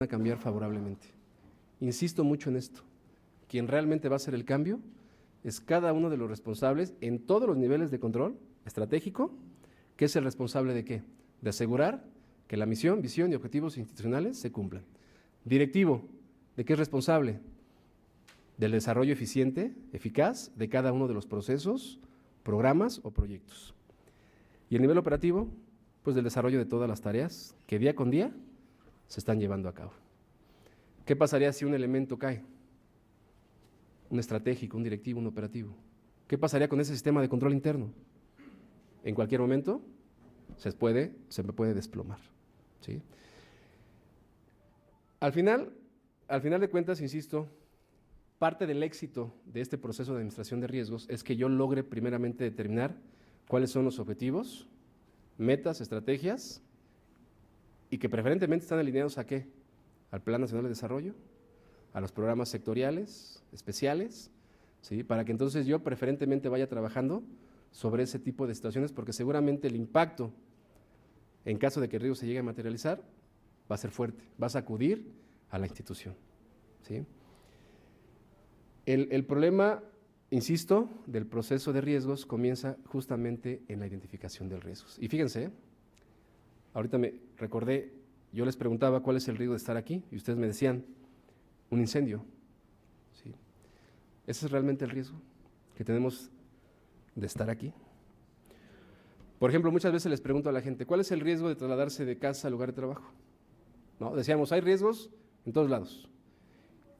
a cambiar favorablemente. Insisto mucho en esto. Quien realmente va a hacer el cambio es cada uno de los responsables en todos los niveles de control estratégico, que es el responsable de qué? De asegurar que la misión, visión y objetivos institucionales se cumplan. Directivo, ¿de qué es responsable? Del desarrollo eficiente, eficaz de cada uno de los procesos, programas o proyectos. Y el nivel operativo, pues del desarrollo de todas las tareas que día con día se están llevando a cabo. ¿Qué pasaría si un elemento cae? Un estratégico, un directivo, un operativo. ¿Qué pasaría con ese sistema de control interno? En cualquier momento se me puede desplomar, ¿sí? Al final de cuentas, insisto, parte del éxito de este proceso de administración de riesgos es que yo logre primeramente determinar cuáles son los objetivos, metas, estrategias, y que preferentemente están alineados ¿a qué? Al Plan Nacional de Desarrollo, a los programas sectoriales, especiales, ¿sí? Para que entonces yo preferentemente vaya trabajando sobre ese tipo de situaciones, porque seguramente el impacto, en caso de que el riesgo se llegue a materializar, va a ser fuerte, va a sacudir a la institución, ¿sí? El problema, insisto, del proceso de riesgos comienza justamente en la identificación de riesgos. Y fíjense, ahorita me recordé, yo les preguntaba cuál es el riesgo de estar aquí y ustedes me decían, un incendio, ¿sí? ¿Ese es realmente el riesgo que tenemos de estar aquí? Por ejemplo, muchas veces les pregunto a la gente, ¿cuál es el riesgo de trasladarse de casa al lugar de trabajo? ¿No? Decíamos, hay riesgos en todos lados.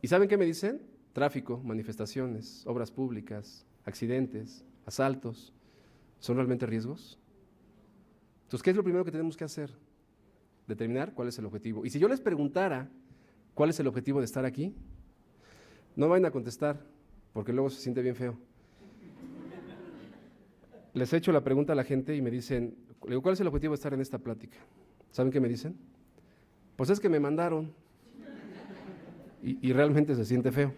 ¿Y saben qué me dicen? Tráfico, manifestaciones, obras públicas, accidentes, asaltos. ¿Son realmente riesgos? Entonces, ¿qué es lo primero que tenemos que hacer? Determinar cuál es el objetivo. Y si yo les preguntara cuál es el objetivo de estar aquí, no vayan a contestar, porque luego se siente bien feo. Les echo la pregunta a la gente y me dicen, le digo, ¿cuál es el objetivo de estar en esta plática? ¿Saben qué me dicen? Pues es que me mandaron. Y realmente se siente feo.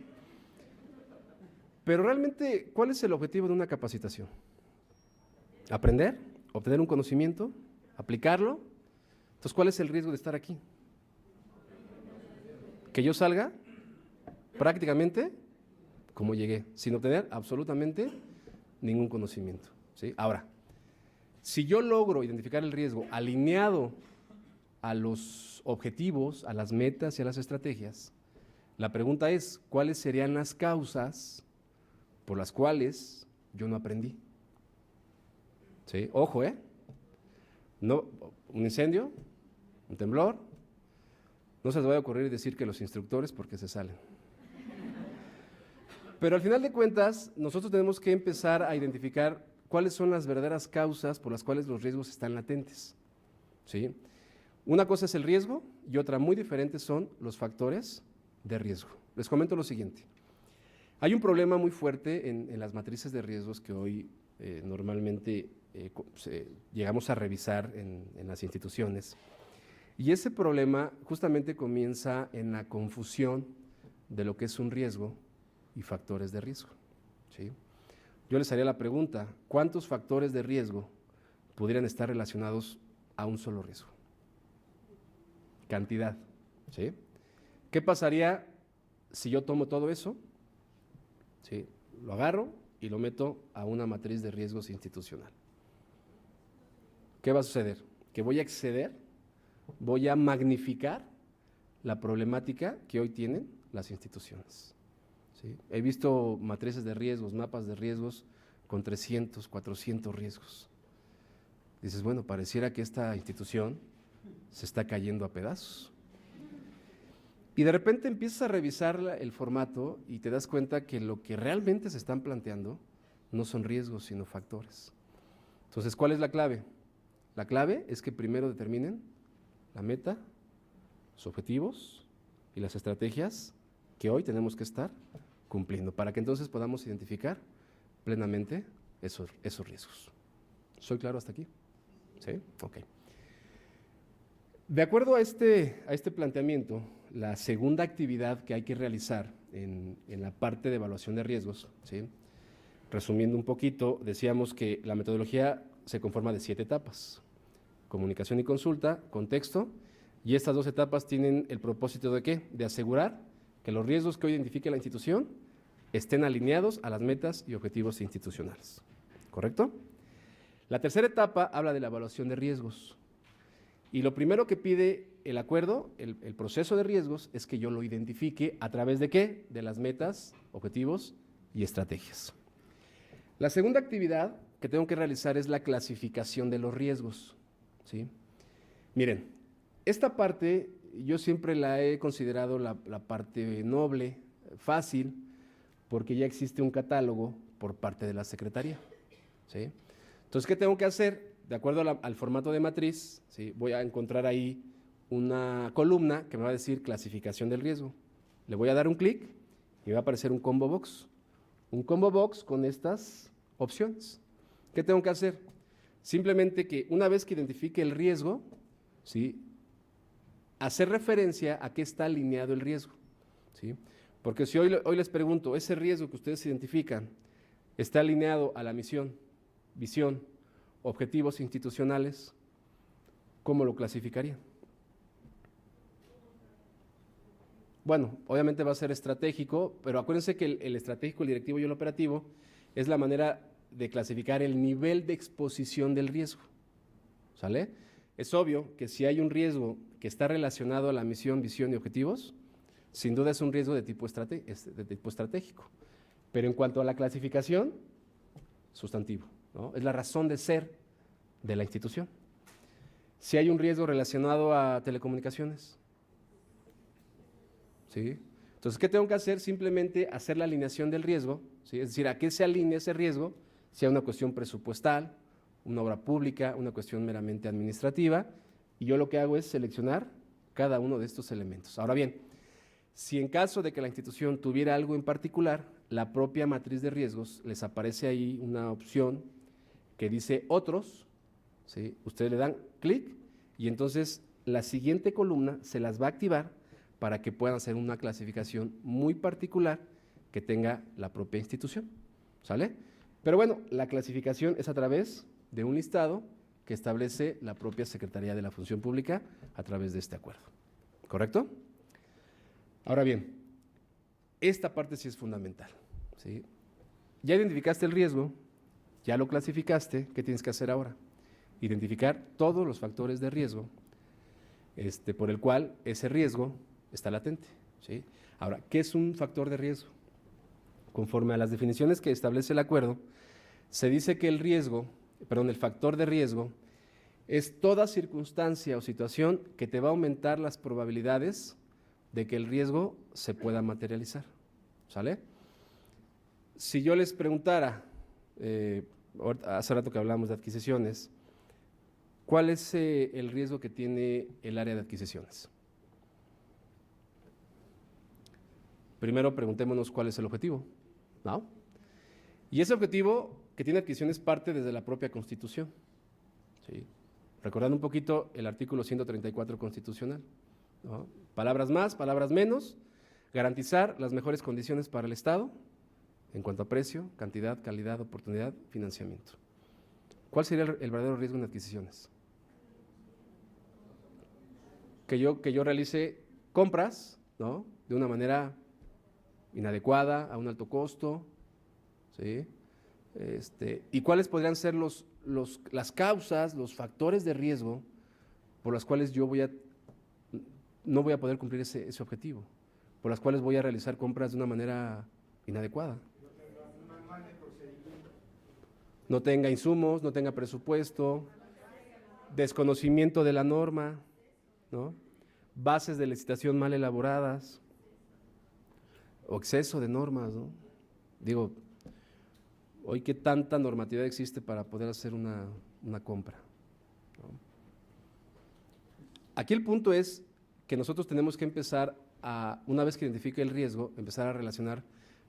Pero realmente, ¿cuál es el objetivo de una capacitación? Aprender, obtener un conocimiento, aplicarlo. Entonces, ¿cuál es el riesgo de estar aquí? Que yo salga prácticamente como llegué, sin obtener absolutamente ningún conocimiento, ¿sí? Ahora, si yo logro identificar el riesgo alineado a los objetivos, a las metas y a las estrategias, la pregunta es, ¿cuáles serían las causas por las cuales yo no aprendí? ¿Sí? Ojo, no, un incendio, un temblor, no se les vaya a ocurrir decir que los instructores porque se salen. Pero al final de cuentas, nosotros tenemos que empezar a identificar cuáles son las verdaderas causas por las cuales los riesgos están latentes, ¿sí? Una cosa es el riesgo y otra muy diferente son los factores de riesgo. Les comento lo siguiente. Hay un problema muy fuerte en las matrices de riesgos que hoy normalmente llegamos a revisar en las instituciones. Y ese problema justamente comienza en la confusión de lo que es un riesgo y factores de riesgo, ¿sí? Yo les haría la pregunta, ¿cuántos factores de riesgo pudieran estar relacionados a un solo riesgo? Cantidad, ¿sí? ¿Qué pasaría si yo tomo todo eso, ¿sí? Lo agarro y lo meto a una matriz de riesgos institucional? ¿Qué va a suceder? Que voy a exceder, voy a magnificar la problemática que hoy tienen las instituciones, ¿sí? He visto matrices de riesgos, mapas de riesgos con 300, 400 riesgos. Dices, bueno, pareciera que esta institución se está cayendo a pedazos. Y de repente empiezas a revisar el formato y te das cuenta que lo que realmente se están planteando no son riesgos, sino factores. Entonces, ¿cuál es la clave? La clave es que primero determinen la meta, los objetivos y las estrategias que hoy tenemos que estar cumpliendo, para que entonces podamos identificar plenamente esos riesgos. ¿Soy claro hasta aquí? ¿Sí? Ok. De acuerdo a este planteamiento, la segunda actividad que hay que realizar en la parte de evaluación de riesgos, ¿sí? Resumiendo un poquito, decíamos que la metodología se conforma de 7 etapas: comunicación y consulta, contexto, Y estas dos etapas tienen el propósito de ¿qué? De asegurar que los riesgos que hoy identifique la institución estén alineados a las metas y objetivos institucionales. ¿Correcto? La tercera etapa habla de la evaluación de riesgos. Y lo primero que pide el acuerdo, el proceso de riesgos, es que yo lo identifique a través de ¿qué? De las metas, objetivos y estrategias. La segunda actividad que tengo que realizar es la clasificación de los riesgos, ¿sí? Miren, esta parte yo siempre la he considerado la parte noble, fácil, porque ya existe un catálogo por parte de la Secretaría, ¿sí? Entonces, ¿qué tengo que hacer? De acuerdo al formato de matriz, ¿sí? Voy a encontrar ahí una columna que me va a decir clasificación del riesgo. Le voy a dar un clic y me va a aparecer un combo box. Un combo box con estas opciones. ¿Qué tengo que hacer? Simplemente que una vez que identifique el riesgo, ¿sí? Hacer referencia a qué está alineado el riesgo, ¿sí? Porque si hoy les pregunto, ese riesgo que ustedes identifican está alineado a la misión, visión, objetivos institucionales, ¿cómo lo clasificarían? Bueno, obviamente va a ser estratégico, pero acuérdense que el estratégico, el directivo y el operativo es la manera de clasificar el nivel de exposición del riesgo, ¿sale? Es obvio que si hay un riesgo que está relacionado a la misión, visión y objetivos, sin duda es un riesgo de tipo estratégico. Pero en cuanto a la clasificación, sustantivo, ¿no? Es la razón de ser de la institución. Si hay un riesgo relacionado a telecomunicaciones, ¿sí? Entonces, ¿qué tengo que hacer? Simplemente hacer la alineación del riesgo, ¿sí? Es decir, ¿a qué se alinea ese riesgo? Si hay una cuestión presupuestal, una obra pública, una cuestión meramente administrativa, y yo lo que hago es seleccionar cada uno de estos elementos. Ahora bien, si en caso de que la institución tuviera algo en particular, la propia matriz de riesgos les aparece ahí una opción que dice otros, ¿sí? Ustedes le dan clic y entonces la siguiente columna se las va a activar para que puedan hacer una clasificación muy particular que tenga la propia institución, ¿sale? Pero bueno, la clasificación es a través de un listado que establece la propia Secretaría de la Función Pública a través de este acuerdo, ¿correcto? Ahora bien, esta parte sí es fundamental, ¿sí? Ya identificaste el riesgo, ya lo clasificaste, ¿qué tienes que hacer ahora? Identificar todos los factores de riesgo por el cual ese riesgo está latente, ¿sí? Ahora, ¿qué es un factor de riesgo? Conforme a las definiciones que establece el acuerdo, se dice que el factor de riesgo es toda circunstancia o situación que te va a aumentar las probabilidades de que el riesgo se pueda materializar, ¿sale? Si yo les preguntara, hace rato que hablamos de adquisiciones, ¿cuál es el riesgo que tiene el área de adquisiciones? Primero preguntémonos cuál es el objetivo, ¿no? Y ese objetivo que tiene adquisiciones parte desde la propia Constitución, ¿sí? Recordando un poquito el artículo 134 constitucional, ¿no? Palabras más, palabras menos, garantizar las mejores condiciones para el Estado en cuanto a precio, cantidad, calidad, oportunidad, financiamiento. ¿Cuál sería el verdadero riesgo en adquisiciones? Que yo realice compras, ¿no? De una manera inadecuada, a un alto costo, ¿sí? ¿Y cuáles podrían ser las causas, los factores de riesgo por las cuales yo no voy a poder cumplir ese objetivo, por las cuales voy a realizar compras de una manera inadecuada? No tenga insumos, no tenga presupuesto, desconocimiento de la norma, ¿no? Bases de licitación mal elaboradas o exceso de normas, ¿no? Digo, hoy qué tanta normatividad existe para poder hacer una compra, ¿no? Aquí el punto es que nosotros tenemos que empezar una vez que identifique el riesgo, empezar a relacionar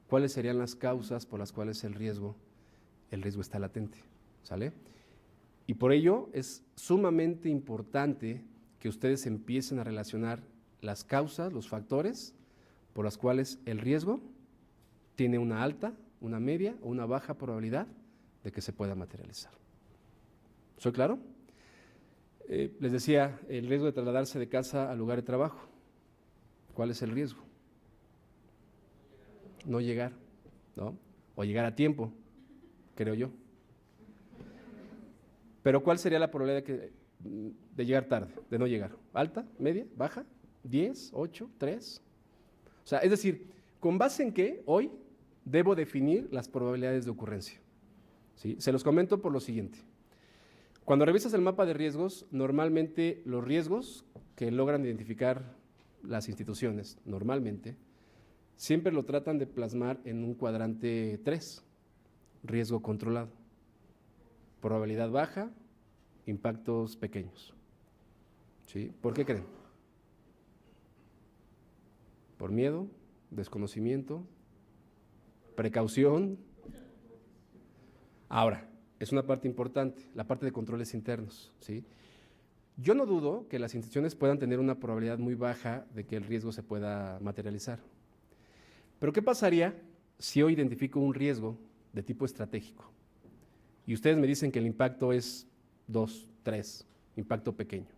cuáles serían las causas por las cuales el riesgo está latente, ¿sale? Y por ello es sumamente importante que ustedes empiecen a relacionar las causas, los factores por las cuales el riesgo tiene una alta, una media o una baja probabilidad de que se pueda materializar. ¿Soy claro? Les decía, el riesgo de trasladarse de casa al lugar de trabajo. ¿Cuál es el riesgo? No llegar, ¿no? O llegar a tiempo, creo yo. Pero ¿cuál sería la probabilidad de llegar tarde, de no llegar? ¿Alta, media, baja, 10, 8, 3? O sea, es decir, ¿con base en qué hoy debo definir las probabilidades de ocurrencia? ¿Sí? Se los comento por lo siguiente. Cuando revisas el mapa de riesgos, normalmente los riesgos que logran identificar las instituciones, normalmente, siempre lo tratan de plasmar en un cuadrante 3, riesgo controlado. Probabilidad baja, impactos pequeños. ¿Sí? ¿Por qué creen? ¿Por miedo, desconocimiento, precaución? Ahora, es una parte importante, la parte de controles internos, ¿sí? Yo no dudo que las instituciones puedan tener una probabilidad muy baja de que el riesgo se pueda materializar. Pero ¿qué pasaría si hoy identifico un riesgo de tipo estratégico? Y ustedes me dicen que el impacto es 2, 3, impacto pequeño.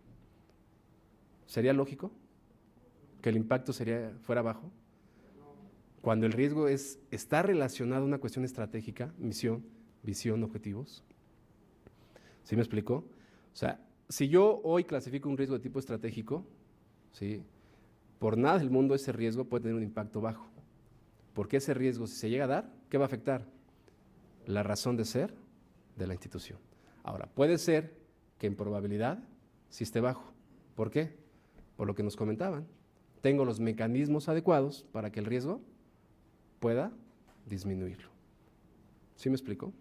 ¿Sería lógico que el impacto fuera bajo? Cuando el riesgo está relacionado a una cuestión estratégica, misión, visión, objetivos. ¿Sí me explico? O sea, si yo hoy clasifico un riesgo de tipo estratégico, ¿sí? Por nada del mundo ese riesgo puede tener un impacto bajo. Porque ese riesgo, si se llega a dar, ¿qué va a afectar? La razón de ser de la institución. Ahora, puede ser que en probabilidad sí esté bajo. ¿Por qué? Por lo que nos comentaban. Tengo los mecanismos adecuados para que el riesgo pueda disminuirlo. ¿Sí me explico?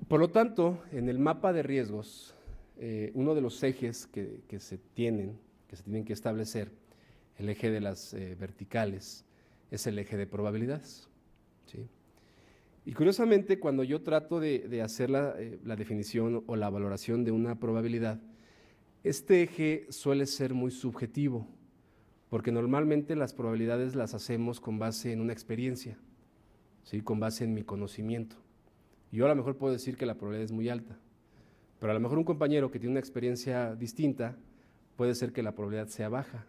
Por lo tanto, en el mapa de riesgos, uno de los ejes que se tienen que establecer, el eje de las verticales, es el eje de probabilidades. ¿Sí? Y curiosamente, cuando yo trato de hacer la definición o la valoración de una probabilidad, este eje suele ser muy subjetivo, porque normalmente las probabilidades las hacemos con base en una experiencia, ¿sí? Con base en mi conocimiento. Yo a lo mejor puedo decir que la probabilidad es muy alta, pero a lo mejor un compañero que tiene una experiencia distinta puede ser que la probabilidad sea baja.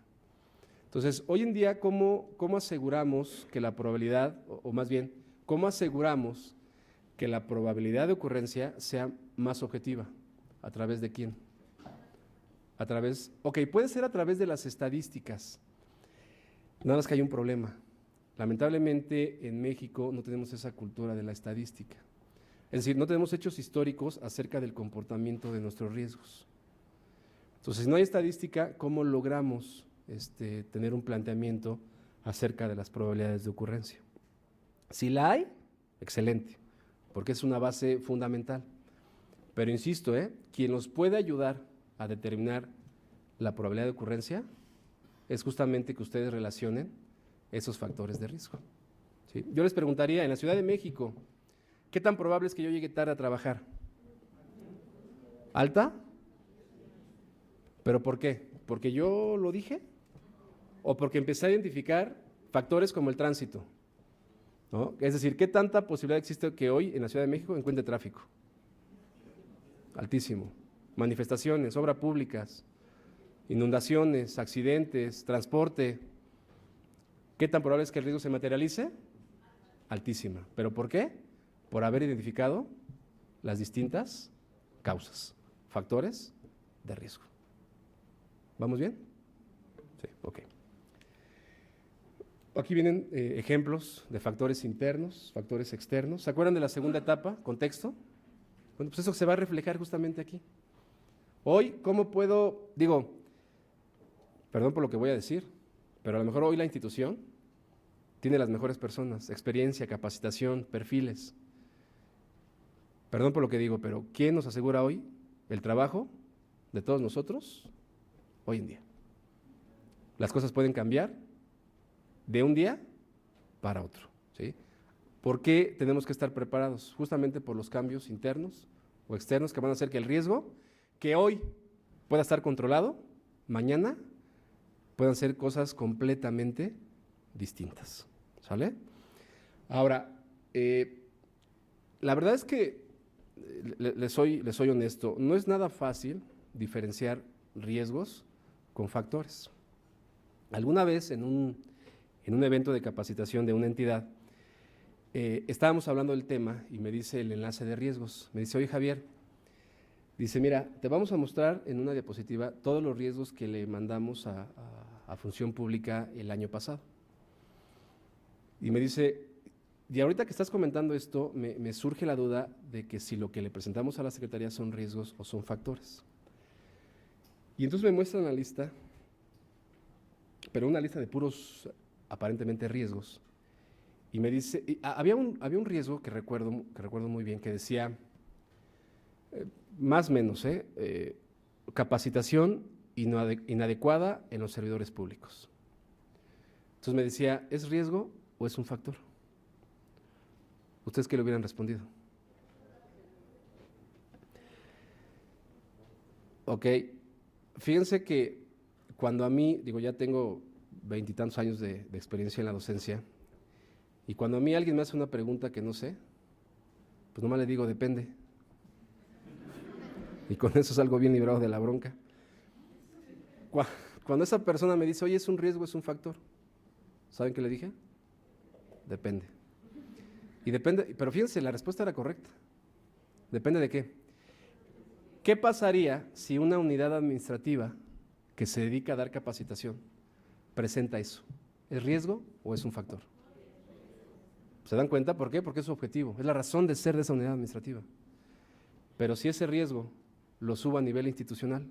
Entonces, hoy en día, ¿cómo aseguramos que la probabilidad, o más bien, cómo aseguramos que la probabilidad de ocurrencia sea más objetiva? ¿A través de quién? Puede ser a través de las estadísticas. Nada más que hay un problema. Lamentablemente en México no tenemos esa cultura de la estadística. Es decir, no tenemos hechos históricos acerca del comportamiento de nuestros riesgos. Entonces, si no hay estadística, ¿cómo logramos tener un planteamiento acerca de las probabilidades de ocurrencia? Si la hay, excelente, porque es una base fundamental. Pero insisto, quien nos puede ayudar a determinar la probabilidad de ocurrencia es justamente que ustedes relacionen esos factores de riesgo. ¿Sí? Yo les preguntaría, en la Ciudad de México, ¿qué tan probable es que yo llegue tarde a trabajar? ¿Alta? ¿Pero por qué? ¿Porque yo lo dije? ¿O porque empecé a identificar factores como el tránsito? ¿No? Es decir, ¿qué tanta posibilidad existe que hoy en la Ciudad de México encuentre tráfico? Altísimo. Manifestaciones, obras públicas, inundaciones, accidentes, transporte. ¿Qué tan probable es que el riesgo se materialice? Altísima. ¿Pero por qué? Por haber identificado las distintas causas, factores de riesgo. ¿Vamos bien? Sí, ok. Aquí vienen ejemplos de factores internos, factores externos. ¿Se acuerdan de la segunda etapa, contexto? Bueno, pues eso se va a reflejar justamente aquí. Hoy, ¿cómo puedo, perdón por lo que voy a decir, pero a lo mejor hoy la institución tiene las mejores personas, experiencia, capacitación, perfiles. Perdón por lo que digo, pero ¿quién nos asegura hoy el trabajo de todos nosotros hoy en día? Las cosas pueden cambiar de un día para otro, ¿sí? ¿Por qué tenemos que estar preparados? Justamente por los cambios internos o externos que van a hacer que el riesgo que hoy pueda estar controlado, mañana puedan ser cosas completamente distintas, ¿sale? Ahora, la verdad es que le soy honesto, no es nada fácil diferenciar riesgos con factores. Alguna vez en un evento de capacitación de una entidad, estábamos hablando del tema y me dice el enlace de riesgos. Me dice, oye Javier, dice, mira, te vamos a mostrar en una diapositiva todos los riesgos que le mandamos a Función Pública el año pasado. Y me dice, y ahorita que estás comentando esto, me surge la duda de que si lo que le presentamos a la Secretaría son riesgos o son factores. Y entonces me muestran la lista, pero una lista de puros, aparentemente, riesgos. Y me dice, había un riesgo que recuerdo muy bien, que decía, más o menos, capacitación inadecuada en los servidores públicos. Entonces me decía, ¿es riesgo o es un factor? ¿Ustedes qué le hubieran respondido? Ok, fíjense que cuando a mí, digo, ya tengo 20 y tantos años de experiencia en la docencia, y cuando a mí alguien me hace una pregunta que no sé, pues nomás le digo, depende. Y con eso salgo bien librado de la bronca. Cuando esa persona me dice, oye, ¿es un riesgo, es un factor? ¿Saben qué le dije? Depende. Y depende, pero fíjense, la respuesta era correcta. ¿Depende de qué? ¿Qué pasaría si una unidad administrativa que se dedica a dar capacitación presenta eso? ¿Es riesgo o es un factor? ¿Se dan cuenta? ¿Por qué? Porque es su objetivo, es la razón de ser de esa unidad administrativa. Pero si ese riesgo lo subo a nivel institucional,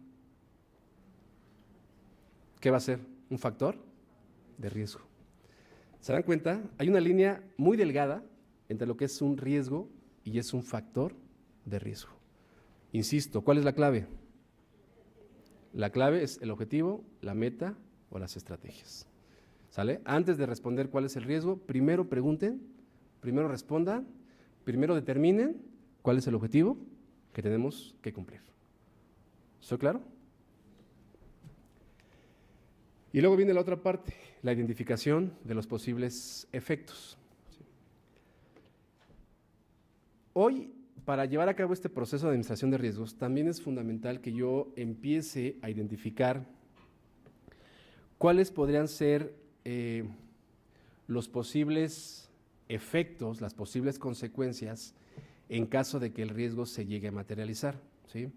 ¿qué va a ser? ¿Un factor de riesgo? ¿Se dan cuenta? Hay una línea muy delgada entre lo que es un riesgo y es un factor de riesgo. Insisto, ¿cuál es la clave? La clave es el objetivo, la meta o las estrategias. ¿Sale? Antes de responder cuál es el riesgo, primero pregunten, primero respondan, primero determinen cuál es el objetivo que tenemos que cumplir. ¿Soy claro? Y luego viene la otra parte, la identificación de los posibles efectos. Hoy, para llevar a cabo este proceso de administración de riesgos, también es fundamental que yo empiece a identificar cuáles podrían ser los posibles efectos, las posibles consecuencias en caso de que el riesgo se llegue a materializar, ¿sí?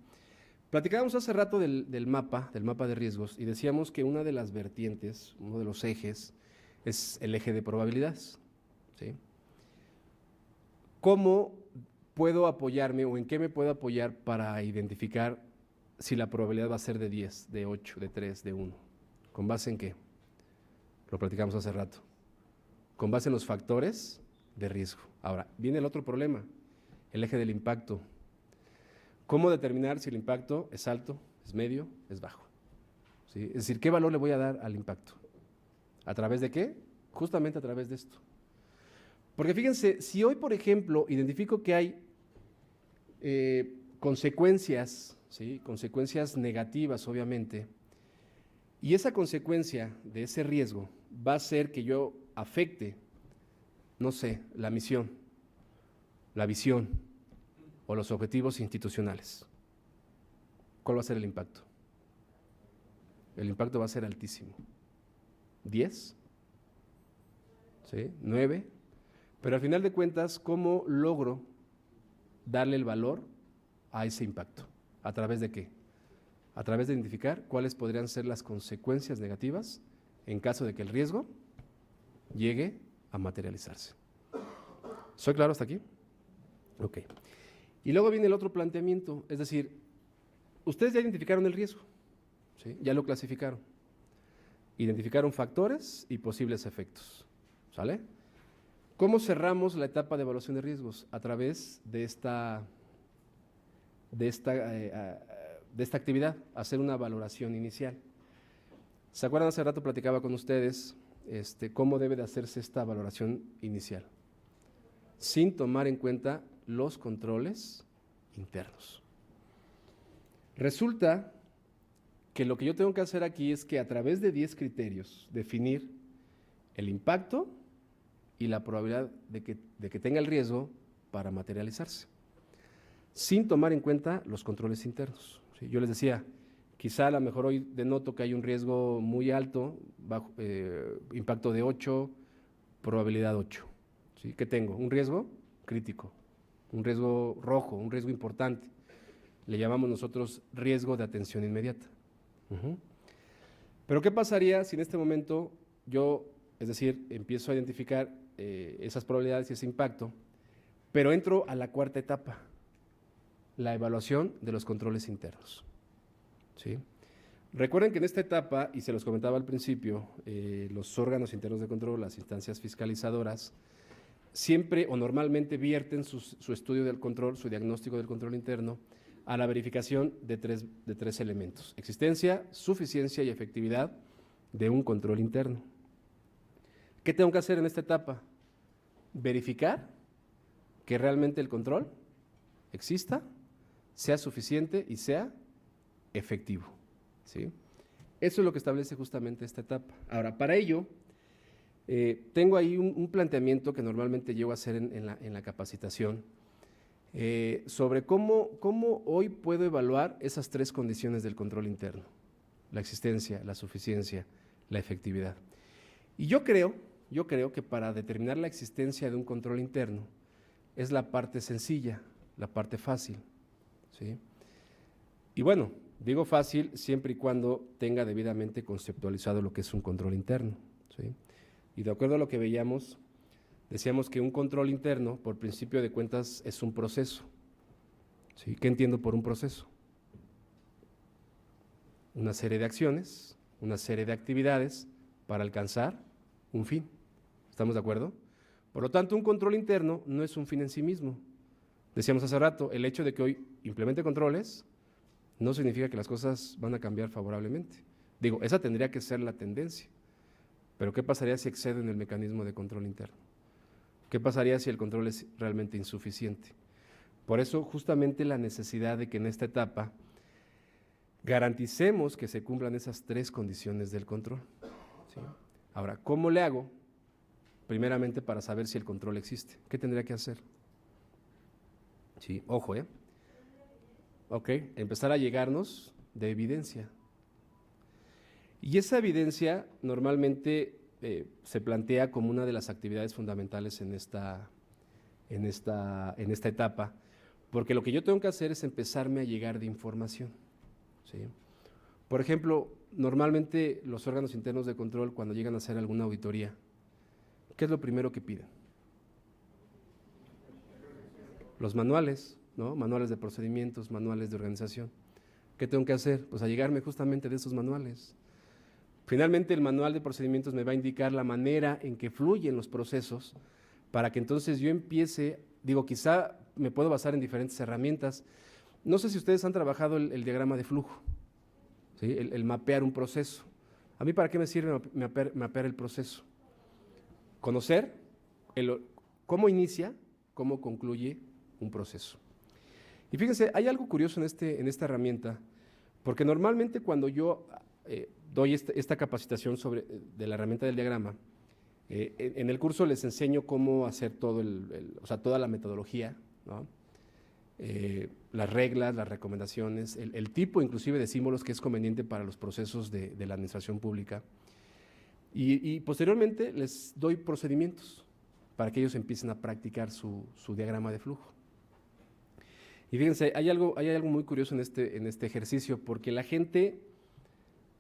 Platicábamos hace rato del mapa de riesgos, y decíamos que una de las vertientes, uno de los ejes, es el eje de probabilidades, ¿sí? ¿Cómo puedo apoyarme o en qué me puedo apoyar para identificar si la probabilidad va a ser de 10, de 8, de 3, de 1? ¿Con base en qué? Lo platicamos hace rato. Con base en los factores de riesgo. Ahora, viene el otro problema, el eje del impacto. ¿Cómo determinar si el impacto es alto, es medio, es bajo? ¿Sí? Es decir, ¿qué valor le voy a dar al impacto? ¿A través de qué? Justamente a través de esto. Porque fíjense, si hoy, por ejemplo, identifico que hay consecuencias, ¿sí? Consecuencias negativas, obviamente, y esa consecuencia de ese riesgo va a ser que yo afecte, no sé, la misión, la visión o los objetivos institucionales. ¿Cuál va a ser el impacto? El impacto va a ser altísimo. ¿10? ¿Sí? ¿9? Pero al final de cuentas, ¿cómo logro darle el valor a ese impacto? ¿A través de qué? A través de identificar cuáles podrían ser las consecuencias negativas en caso de que el riesgo llegue a materializarse. ¿Soy claro hasta aquí? Ok. Y luego viene el otro planteamiento, es decir, ustedes ya identificaron el riesgo, ¿sí? Ya lo clasificaron. Identificaron factores y posibles efectos, ¿sale? ¿Cómo cerramos la etapa de evaluación de riesgos? A través de esta actividad, hacer una valoración inicial. ¿Se acuerdan? Hace rato platicaba con ustedes cómo debe de hacerse esta valoración inicial, sin tomar en cuenta los controles internos. Resulta que lo que yo tengo que hacer aquí es que a través de 10 criterios definir el impacto y la probabilidad de que tenga el riesgo para materializarse. sin tomar en cuenta los controles internos. ¿Sí? Yo les decía, quizá a lo mejor hoy denoto que hay un riesgo muy alto, bajo, impacto de 8, probabilidad 8. ¿Sí? ¿Qué tengo? Un riesgo crítico, un riesgo rojo, un riesgo importante. Le llamamos nosotros riesgo de atención inmediata. Pero ¿qué pasaría si en este momento yo, es decir, empiezo a identificar esas probabilidades y ese impacto, pero entro a la cuarta etapa, la evaluación de los controles internos? ¿Sí? Recuerden que en esta etapa, y se los comentaba al principio, los órganos internos de control, las instancias fiscalizadoras, siempre o normalmente vierten su estudio del control, su diagnóstico del control interno, a la verificación de tres elementos: existencia, suficiencia y efectividad de un control interno. ¿Qué tengo que hacer en esta etapa? Verificar que realmente el control exista, sea suficiente y sea efectivo. ¿Sí? Eso es lo que establece justamente esta etapa. Ahora, para ello, tengo ahí un planteamiento que normalmente llego a hacer en la capacitación, sobre cómo hoy puedo evaluar esas tres condiciones del control interno: la existencia, la suficiencia, la efectividad. Y yo creo que para determinar la existencia de un control interno es la parte sencilla, la parte fácil. ¿Sí? Y bueno, digo fácil siempre y cuando tenga debidamente conceptualizado lo que es un control interno. ¿Sí? Y de acuerdo a lo que veíamos, decíamos que un control interno, por principio de cuentas, es un proceso. ¿Sí? ¿Qué entiendo por un proceso? Una serie de acciones, una serie de actividades para alcanzar un fin. ¿Estamos de acuerdo? Por lo tanto, un control interno no es un fin en sí mismo. Decíamos hace rato, el hecho de que hoy implemente controles no significa que las cosas van a cambiar favorablemente. Digo, esa tendría que ser la tendencia. Pero ¿qué pasaría si excedo en el mecanismo de control interno? ¿Qué pasaría si el control es realmente insuficiente? Por eso, justamente la necesidad de que en esta etapa garanticemos que se cumplan esas tres condiciones del control. ¿Sí? Ahora, ¿cómo le hago? Primeramente, para saber si el control existe. ¿Qué tendría que hacer? Sí, ojo, Ok, empezar a llegarnos de evidencia. Y esa evidencia normalmente se plantea como una de las actividades fundamentales en esta etapa, porque lo que yo tengo que hacer es empezarme a llegar de información. ¿Sí? Por ejemplo, normalmente los órganos internos de control, cuando llegan a hacer alguna auditoría, ¿qué es lo primero que piden? Los manuales, ¿no? Manuales de procedimientos, manuales de organización. ¿Qué tengo que hacer? Pues allegarme justamente de esos manuales. Finalmente, el manual de procedimientos me va a indicar la manera en que fluyen los procesos para que entonces yo empiece, digo, quizá me puedo basar en diferentes herramientas. No sé si ustedes han trabajado el diagrama de flujo, ¿sí? El mapear un proceso. ¿A mí para qué me sirve mapear el proceso? Conocer cómo inicia, cómo concluye un proceso. Y fíjense, hay algo curioso en esta herramienta, porque normalmente cuando yo doy esta capacitación de la herramienta del diagrama, en el curso les enseño cómo hacer todo o sea, toda la metodología, ¿no? Las reglas, las recomendaciones, el tipo inclusive de símbolos que es conveniente para los procesos de la administración pública. Y posteriormente les doy procedimientos para que ellos empiecen a practicar su diagrama de flujo. Y fíjense, hay algo muy curioso en este ejercicio, porque la gente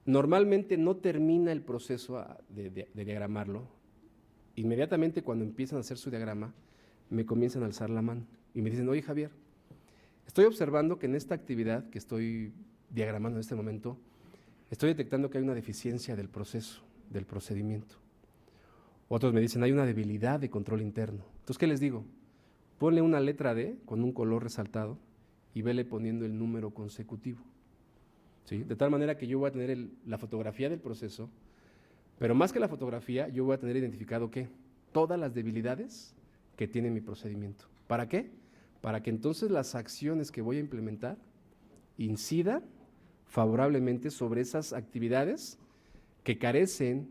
normalmente no termina el proceso de diagramarlo. Inmediatamente cuando empiezan a hacer su diagrama, me comienzan a alzar la mano y me dicen: oye, Javier, estoy observando que en esta actividad que estoy diagramando en este momento, estoy detectando que hay una deficiencia del proceso, del procedimiento. Otros me dicen: hay una debilidad de control interno. Entonces, ¿qué les digo? Ponle una letra D con un color resaltado y vele poniendo el número consecutivo. ¿Sí? De tal manera que yo voy a tener la fotografía del proceso, pero más que la fotografía, yo voy a tener identificado ¿qué? Todas las debilidades que tiene mi procedimiento. ¿Para qué? Para que entonces las acciones que voy a implementar incidan favorablemente sobre esas actividades que carecen,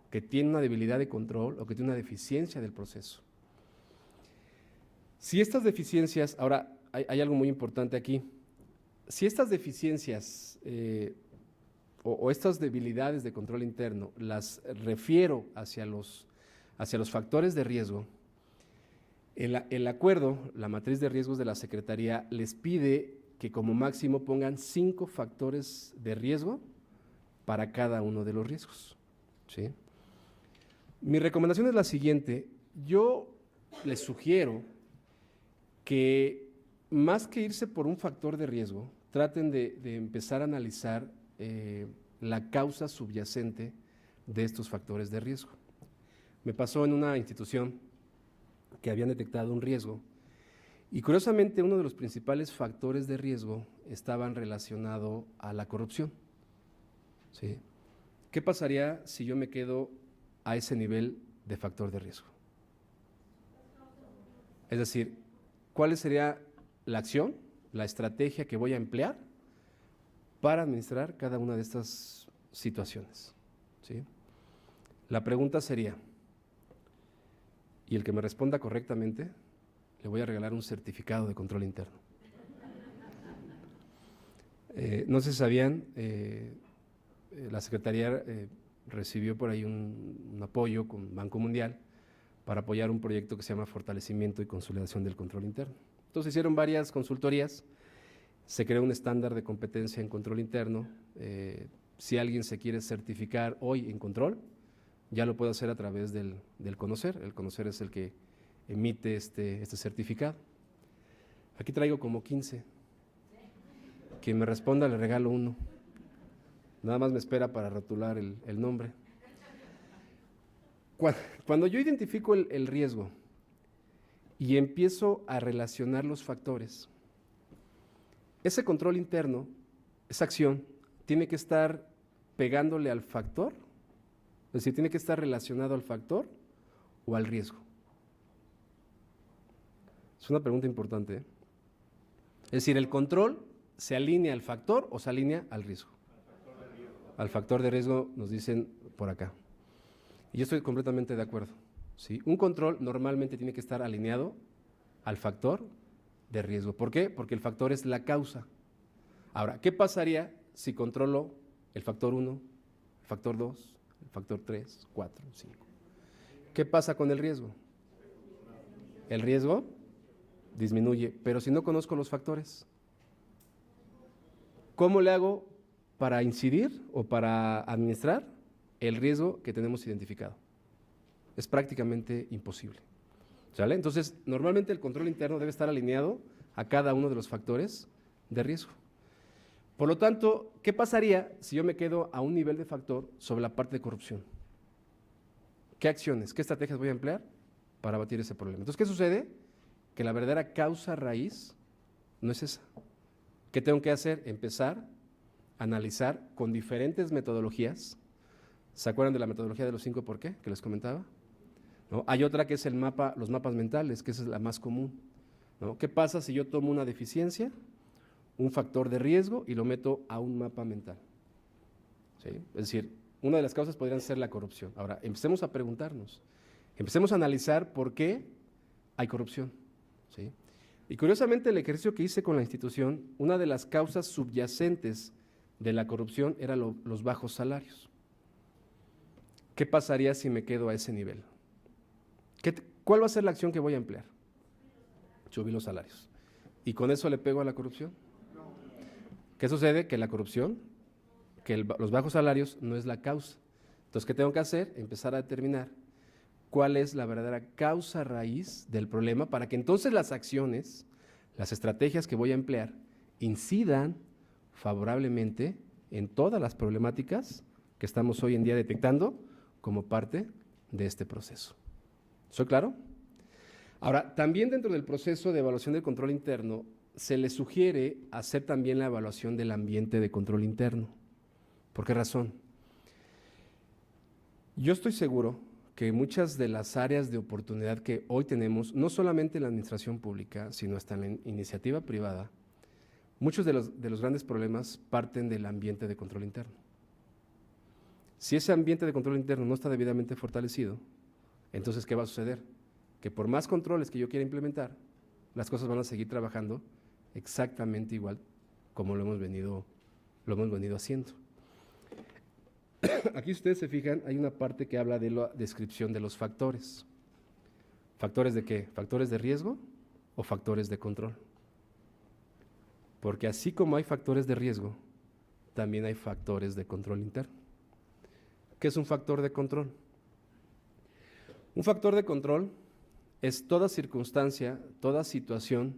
que tienen una debilidad de control o que tienen una deficiencia del proceso. Si estas deficiencias, ahora, hay algo muy importante aquí. Si estas deficiencias o estas debilidades de control interno las refiero hacia los factores de riesgo, el acuerdo, la matriz de riesgos de la Secretaría les pide que como máximo pongan 5 factores de riesgo para cada uno de los riesgos, ¿sí? Mi recomendación es la siguiente. Yo les sugiero que más que irse por un factor de riesgo, traten de empezar a analizar la causa subyacente de estos factores de riesgo. Me pasó en una institución que habían detectado un riesgo y curiosamente uno de los principales factores de riesgo estaban relacionado a la corrupción, ¿sí? ¿Qué pasaría si yo me quedo a ese nivel de factor de riesgo? Es decir, ¿cuál sería la acción, la estrategia que voy a emplear para administrar cada una de estas situaciones, ¿sí? La pregunta sería, y el que me responda correctamente, le voy a regalar un certificado de control interno. No sé si sabían, la Secretaría recibió por ahí un apoyo con Banco Mundial para apoyar un proyecto que se llama Fortalecimiento y Consolidación del Control Interno. Entonces hicieron varias consultorías, se creó un estándar de competencia en control interno. Si alguien se quiere certificar hoy en control, ya lo puede hacer a través del Conocer. El Conocer es el que emite este certificado. Aquí traigo como 15. Quien me responda le regalo uno. Nada más me espera para rotular el nombre. Cuando yo identifico el riesgo y empiezo a relacionar los factores, ese control interno, esa acción, tiene que estar pegándole al factor, es decir, tiene que estar relacionado al factor o al riesgo. Es una pregunta importante, ¿eh? Es decir, ¿el control se alinea al factor o se alinea al riesgo? Al factor de riesgo nos dicen por acá. Y yo estoy completamente de acuerdo, ¿sí? Un control normalmente tiene que estar alineado al factor de riesgo. ¿Por qué? Porque el factor es la causa. Ahora, ¿qué pasaría si controlo el factor 1, el factor 2, el factor 3, 4, 5? ¿Qué pasa con el riesgo? El riesgo disminuye, pero si no conozco los factores, ¿cómo le hago para incidir o para administrar el riesgo que tenemos identificado? Es prácticamente imposible, ¿sale? Entonces, normalmente el control interno debe estar alineado a cada uno de los factores de riesgo. Por lo tanto, ¿qué pasaría si yo me quedo a un nivel de factor sobre la parte de corrupción? ¿Qué acciones, qué estrategias voy a emplear para abatir ese problema? Entonces, ¿qué sucede? Que la verdadera causa raíz no es esa. ¿Qué tengo que hacer? Empezar a analizar con diferentes metodologías. ¿Se acuerdan de la metodología de los 5 por qué que les comentaba? ¿No? Hay otra que es los mapas mentales, que esa es la más común, ¿no? ¿Qué pasa si yo tomo una deficiencia, un factor de riesgo y lo meto a un mapa mental? ¿Sí? Es decir, una de las causas podrían ser la corrupción. Ahora, empecemos a preguntarnos, empecemos a analizar por qué hay corrupción, ¿sí? Y curiosamente el ejercicio que hice con la institución, una de las causas subyacentes de la corrupción eran los bajos salarios. ¿Qué pasaría si me quedo a ese nivel? ¿Cuál va a ser la acción que voy a emplear? Subir los salarios. ¿Y con eso le pego a la corrupción? ¿Qué sucede? Que la corrupción, los bajos salarios no es la causa. Entonces, ¿qué tengo que hacer? Empezar a determinar cuál es la verdadera causa raíz del problema para que entonces las acciones, las estrategias que voy a emplear, incidan favorablemente en todas las problemáticas que estamos hoy en día detectando como parte de este proceso. ¿Soy claro? Ahora, también dentro del proceso de evaluación del control interno, se le sugiere hacer también la evaluación del ambiente de control interno. ¿Por qué razón? Yo estoy seguro que muchas de las áreas de oportunidad que hoy tenemos, no solamente en la administración pública, sino hasta en la iniciativa privada, muchos de los grandes problemas parten del ambiente de control interno. Si ese ambiente de control interno no está debidamente fortalecido, entonces, ¿qué va a suceder? Que por más controles que yo quiera implementar, las cosas van a seguir trabajando exactamente igual como lo hemos venido haciendo. Aquí ustedes se fijan, hay una parte que habla de la descripción de los factores. ¿Factores de qué? ¿Factores de riesgo o factores de control? Porque así como hay factores de riesgo, también hay factores de control interno. ¿Qué es un factor de control? Un factor de control es toda circunstancia, toda situación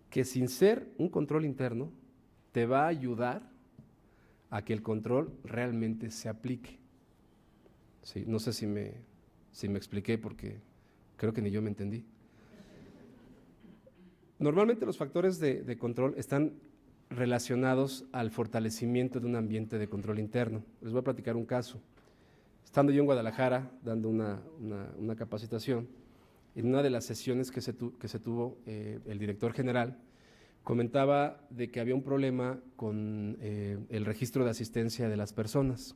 que sin ser un control interno te va a ayudar a que el control realmente se aplique. Sí, no sé si me expliqué porque creo que ni yo me entendí. Normalmente los factores de control están relacionados al fortalecimiento de un ambiente de control interno. Les voy a platicar un caso. Estando yo en Guadalajara dando una capacitación, en una de las sesiones que se tuvo, el director general comentaba de que había un problema con el registro de asistencia de las personas.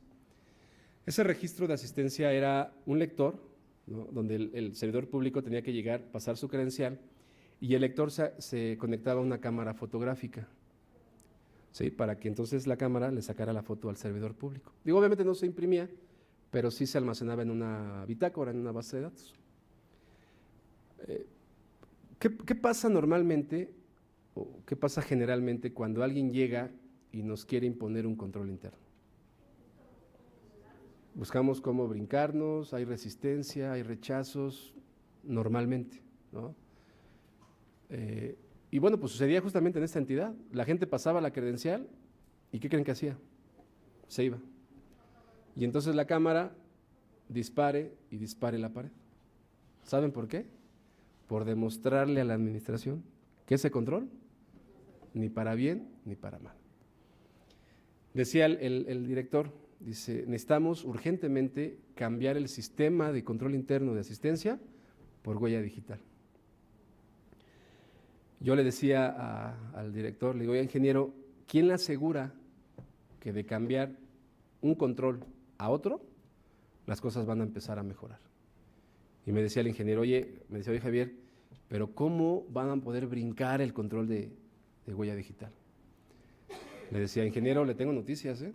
Ese registro de asistencia era un lector, ¿no?, donde el servidor público tenía que llegar, pasar su credencial, y el lector se conectaba a una cámara fotográfica, ¿sí?, para que entonces la cámara le sacara la foto al servidor público. Digo, obviamente no se imprimía, pero sí se almacenaba en una bitácora, en una base de datos. ¿Qué pasa normalmente o qué pasa generalmente cuando alguien llega y nos quiere imponer un control interno? Buscamos cómo brincarnos, hay resistencia, hay rechazos, normalmente, ¿no? Y bueno, pues sucedía justamente en esta entidad. La gente pasaba la credencial y ¿qué creen que hacía? Se iba. Y entonces la cámara dispare y dispare la pared. ¿Saben por qué? Por demostrarle a la administración que ese control, ni para bien ni para mal. Decía el director, dice, necesitamos urgentemente cambiar el sistema de control interno de asistencia por huella digital. Yo le decía al director, le digo, oye, ingeniero, ¿quién le asegura que de cambiar un control a otro, las cosas van a empezar a mejorar? Y me decía el ingeniero, oye Javier, pero ¿cómo van a poder brincar el control de huella digital? Le decía, ingeniero, le tengo noticias, ¿eh?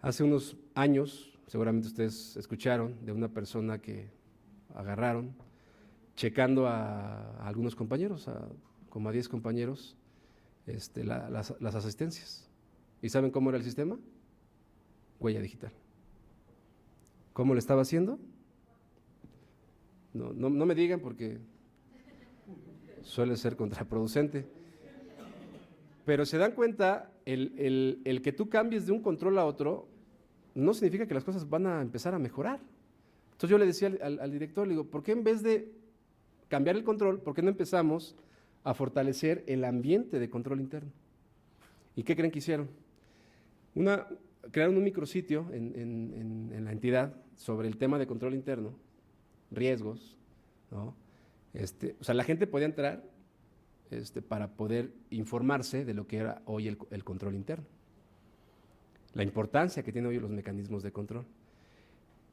Hace unos años, seguramente ustedes escucharon de una persona que agarraron, checando a algunos compañeros, como a 10 compañeros, las asistencias. ¿Y saben cómo era el sistema? Huella digital. ¿Cómo lo estaba haciendo? No me digan porque suele ser contraproducente. Pero se dan cuenta, el que tú cambies de un control a otro no significa que las cosas van a empezar a mejorar. Entonces yo le decía al director, le digo, ¿por qué en vez de cambiar el control, por qué no empezamos a fortalecer el ambiente de control interno? ¿Y qué creen que hicieron? Crearon un micrositio en la entidad sobre el tema de control interno, riesgos, ¿no? O sea, la gente podía entrar para poder informarse de lo que era hoy el control interno, la importancia que tienen hoy los mecanismos de control.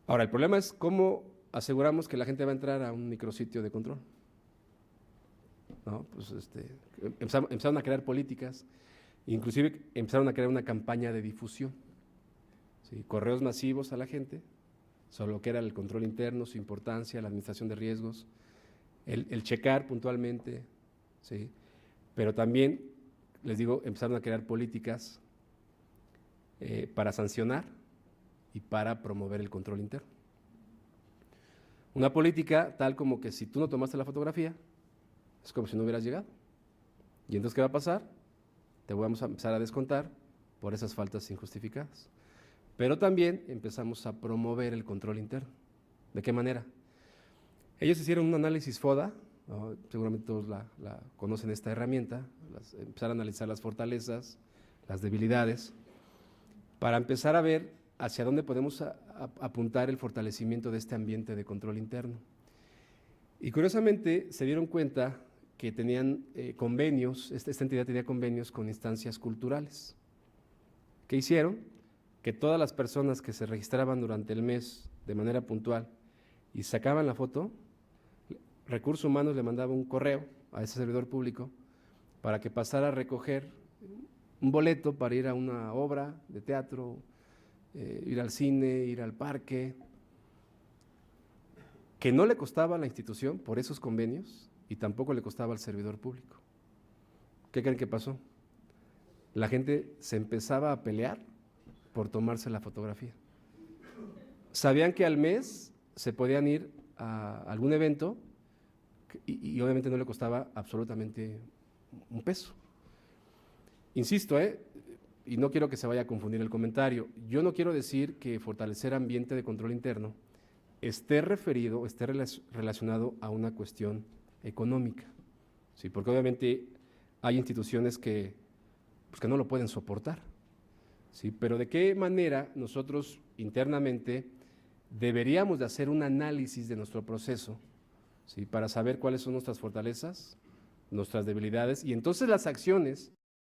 Ahora, el problema es cómo aseguramos que la gente va a entrar a un micrositio de control, ¿no? Pues empezaron a crear políticas, inclusive empezaron a crear una campaña de difusión, ¿sí? Correos masivos a la gente sobre lo que era el control interno, su importancia, la administración de riesgos, el checar puntualmente, ¿sí? Pero también, les digo, empezaron a crear políticas para sancionar y para promover el control interno. Una política tal como que si tú no tomaste la fotografía, es como si no hubieras llegado. ¿Y entonces qué va a pasar? Te vamos a empezar a descontar por esas faltas injustificadas. Pero también empezamos a promover el control interno. ¿De qué manera? Ellos hicieron un análisis FODA, ¿no? Seguramente todos la conocen esta herramienta, empezar a analizar las fortalezas, las debilidades, para empezar a ver hacia dónde podemos apuntar el fortalecimiento de este ambiente de control interno. Y curiosamente se dieron cuenta que tenían convenios, esta entidad tenía convenios con instancias culturales. ¿Qué hicieron? Que todas las personas que se registraban durante el mes de manera puntual y sacaban la foto, Recursos Humanos le mandaba un correo a ese servidor público para que pasara a recoger un boleto para ir a una obra de teatro, ir al cine, ir al parque, que no le costaba a la institución por esos convenios y tampoco le costaba al servidor público. ¿Qué creen que pasó? La gente se empezaba a pelear por tomarse la fotografía. Sabían que al mes se podían ir a algún evento y obviamente no le costaba absolutamente un peso. Insisto, y no quiero que se vaya a confundir el comentario, yo no quiero decir que fortalecer ambiente de control interno esté referido, esté relacionado a una cuestión económica, ¿sí? Porque obviamente hay instituciones que no lo pueden soportar, ¿sí? Pero ¿de qué manera nosotros internamente deberíamos de hacer un análisis de nuestro proceso, ¿sí? Para saber cuáles son nuestras fortalezas, nuestras debilidades y entonces las acciones